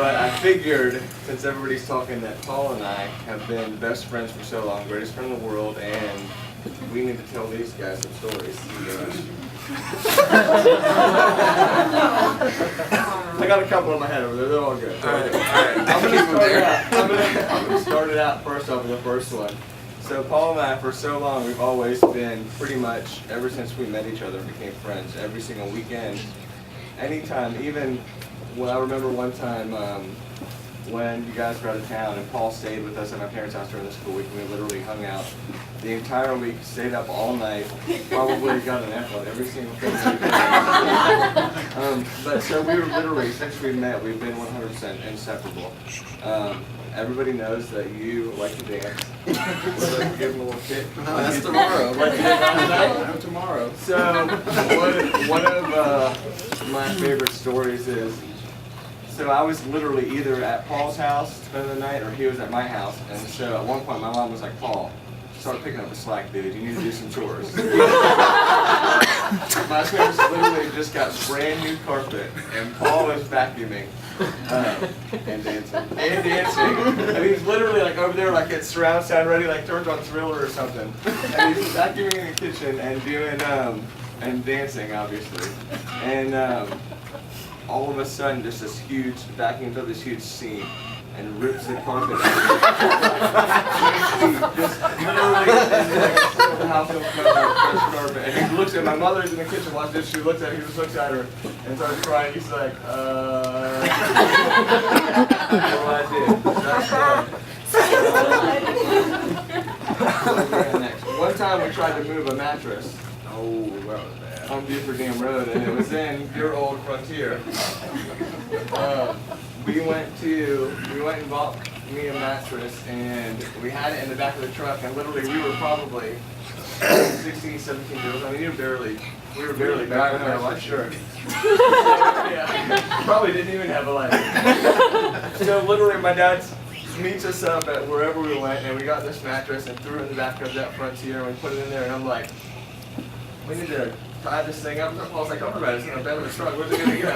But I figured, since everybody's talking, that Paul and I have been best friends for so long, greatest friend in the world, and we need to tell these guys some stories. I got a couple in my head over there. They're all good. All right. I'm gonna start it out first off with the first one. So Paul and I, for so long, we've always been pretty much, ever since we met each other and became friends, every single weekend, anytime, even, well, I remember one time when you guys were out of town and Paul stayed with us at my parents' house during the school week, and we literally hung out the entire week, stayed up all night, probably got an F on every single thing we did. But so we were literally, since we met, we've been 100% inseparable. Everybody knows that you like to dance. We'll give them a little kick. No, that's tomorrow. Like you did last night? No, tomorrow. So one of my favorite stories is, so I was literally either at Paul's house spending the night or he was at my house. And so at one point my mom was like, Paul, start picking up the slack, dude. You need to do some chores. My parents literally just got brand new carpet, and Paul was vacuuming and dancing. And he's literally like over there, like it's surround sound ready, like turns on Thriller or something. And he's vacuuming in the kitchen and doing and dancing, obviously. And all of a sudden, just this huge vacuum does this huge seam and rips the carpet out. Just literally, the house will cover fresh carpet. And he looks at my mother's in the kitchen watching this. She looks at, he just looks at her and starts crying. He's like, what I did. That's next. One time we tried to move a mattress. Oh, that was bad. On Buford Dam Road, and it was in your old Frontier. We went and bought me a mattress, and we had it in the back of the truck, and literally we were probably 16, 17 years old. I mean, we were barely back in our life, sure. Yeah, probably didn't even have a life. So literally my dad meets us up at wherever we went, and we got this mattress and threw it in the back of that Frontier, and we put it in there, and I'm like, we need to tie this thing up. Paul's like, don't worry about it, it's in the bed of the truck, where's it gonna go?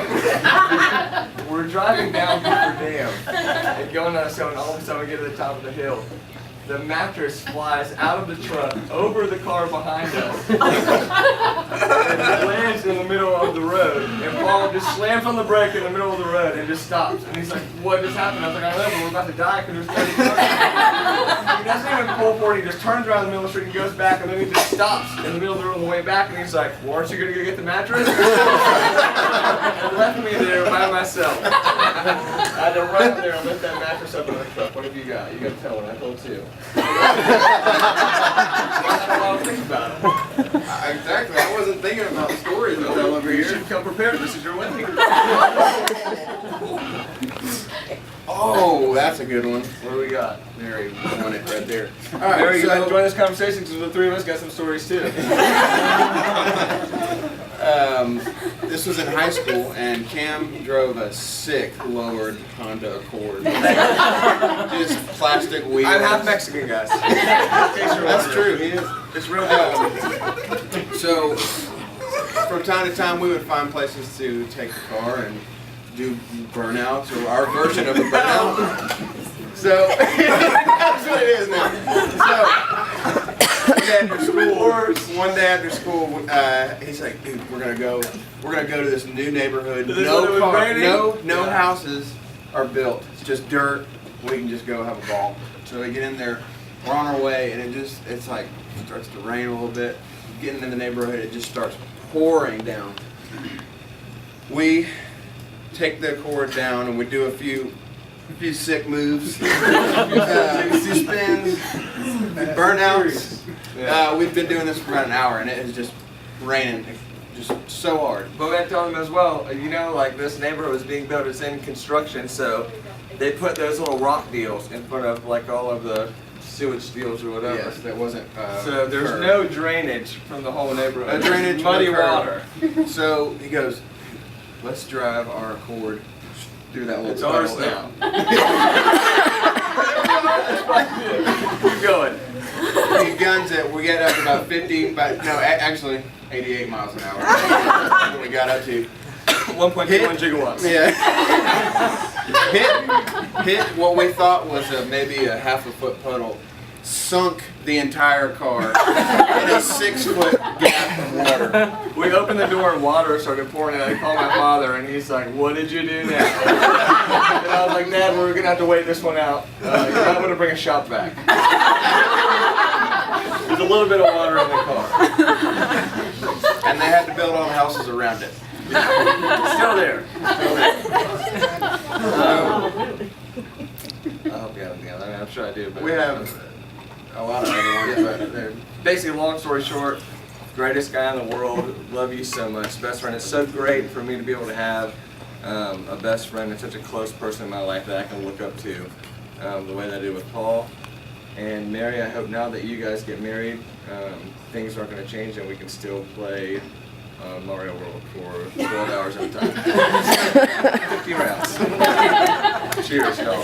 We're driving down Buford Dam and going on a hill, and all of a sudden we get to the top of the hill. The mattress flies out of the truck over the car behind us and lands in the middle of the road. And Paul just slams on the brake in the middle of the road and just stops. And he's like, what just happened? I was like, I don't know, but we're about to die because there's 30 cars. He doesn't even pull forward, he just turns around in the middle of the street and goes back, and then he just stops in the middle of the road on the way back, and he's like, well, aren't you going to go get the mattress? And left me there by myself. I had to run up there and lift that mattress up in the truck. What have you got? You got to tell one. I told two. I don't know what to think about it. Exactly. I wasn't thinking about the stories that tell over You here. should come prepared. This is your wedding. Oh, that's a good one. What do we got? Mary won it right there. All Mary, right, you want to so join this conversation because the three of us got some stories too. this was in high school, and Cam drove a sick lowered Honda Accord. Just plastic wheels. I'm half Mexican, guys. In case you're That's wondering. true. He is. It's real good. So, from time to time, we would find places to take the car and do burnouts, or our version of a burnout. So, that's what it is now. So, one day after school, he's like, dude, we're gonna go to this new neighborhood. No houses are built. It's just dirt. We can just go have a ball. So we get in there, we're on our way, and it starts to rain a little bit. Getting in the neighborhood, it just starts pouring down. We take the cord down and we do a few sick moves, a few spins, burnouts. We've been doing this for about an hour, and it is just raining just so hard. But we had to tell them as well, you know, like this neighborhood was being built, it's in construction, so they put those little rock deals in front of like all of the sewage deals or whatever. Yes, that wasn't. So there's no drainage from the whole neighborhood. Drainage, muddy water. So he goes, let's drive our Accord through that little It's ours tunnel." now. Keep going. He guns it. We get up to about 50, actually 88 miles an hour. When we got up to, 1.21 gigawatts. Yeah. hit what we thought was maybe a half a foot puddle, sunk the entire car in a 6 foot gap of water. We opened the door and water started pouring out. I called my father and he's like, "What did you do now?" And I was like, "Dad, we're gonna have to wait this one out. You're not gonna bring a shop back." There's a little bit of water in the car. And they had to build all the houses around it. Still there. Still there. I hope you have anything else. I mean, I'm sure I do, but We have a lot of other ones, but they're basically, long story short, greatest guy in the world. Love you so much. Best friend. It's so great for me to be able to have a best friend and such a close person in my life that I can look up to the way that I do with Paul. And Mary, I hope now that you guys get married, things aren't going to change and we can still play Mario World for 12 hours at a time. 50 rounds. Cheers, y'all.